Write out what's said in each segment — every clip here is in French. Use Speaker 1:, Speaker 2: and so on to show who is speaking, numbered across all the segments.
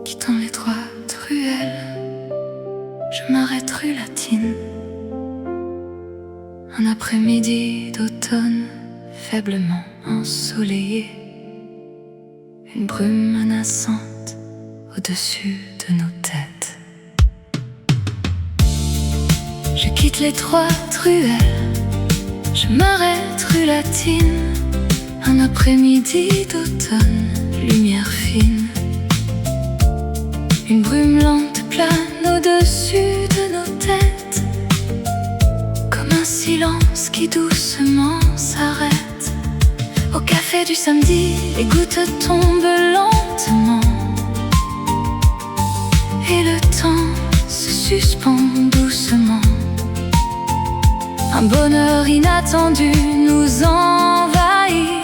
Speaker 1: Quittant l'étroite ruelle, je m'arrête rue Latine. Un après-midi d'automne faiblement ensoleillé, une brume menaçante au-dessus de nos têtes. Je quitte l'étroite ruelle, je m'arrête rue Latine. Un après-midi d'automne, lumière fine. Une brume lente plane au-dessus de nos têtes, comme un silence qui doucement s'arrête. Au café du samedi, les gouttes tombent lentement et le temps se suspend doucement. Un bonheur inattendu nous envahit,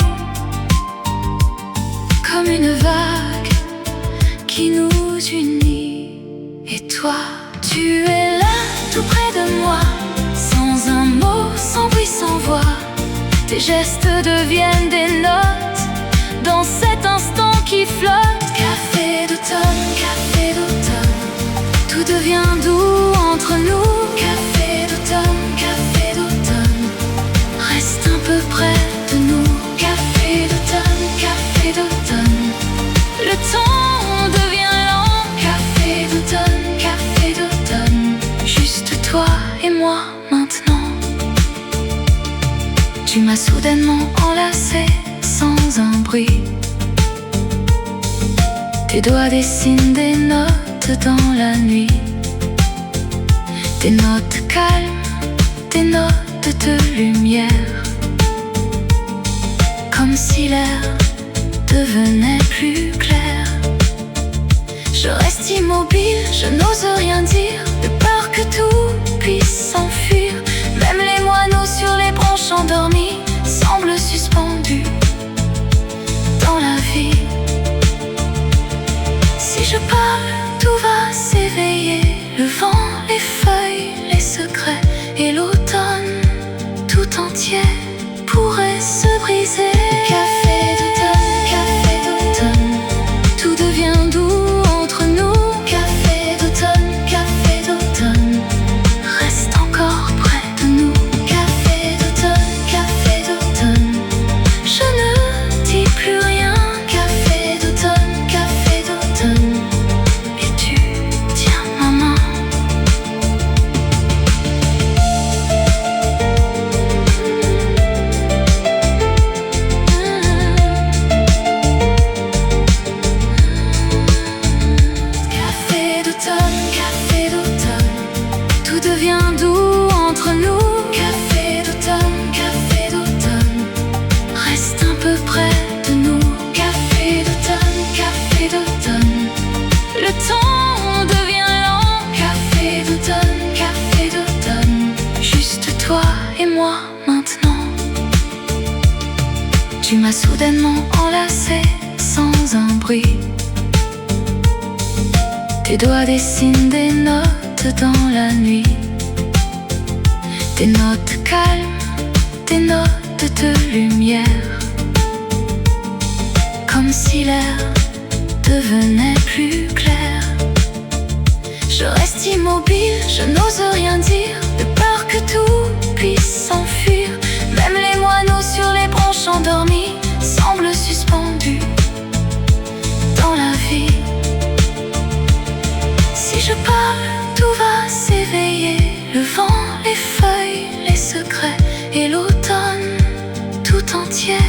Speaker 1: comme une vague qui nous unit. Et toi, tu es là, tout près de moi, sans un mot, sans bruit, sans voix. Tes gestes deviennent des notes dans cet instant qui flotte. Café d'automne, tout devient doux entre nous. Café d'automne, reste un peu près de nous. Café d'automne, le temps devient lent. Café d'automne, juste toi et moi maintenant. Tu m'as soudainement enlacé sans un bruit. Tes doigts dessinent des notes dans la nuit, des notes calmes, des notes de lumière, comme si l'air devenait plus clair. Je reste immobile, je n'ose rien dire, de peur que tout puisse s'enfuir. Même les moineaux sur les branches endormies semblent suspendus dans la vie. Si je parle, tout va s'éveiller. Le vent, les feuilles, les secrets et l'automne tout entier pourrait se briser. Café d'automne, tout devient doux entre nous. Café d'automne, reste encore près de nous. Café d'automne, je ne dis plus rien. Café d'automne, et tu tiens ma main. Café d'automne, tout devient doux entre nous. Café d'automne, reste un peu près de nous. Café d'automne, le temps devient lent. Café d'automne, juste toi et moi maintenant. Tu m'as soudainement enlacé sans un bruit. Tes doigts dessinent des notes dans la nuit, des notes calmes, des notes de lumière, comme si l'air devenait plus clair. Je reste immobile, je n'ose rien dire, de peur que tout puisse s'enfuir. Même les moineaux sur les branches endormies semblent suspendus dans la vie. Si je parle, tout va s'éveiller. Le vent, les feuilles, les secrets et l'automne tout entier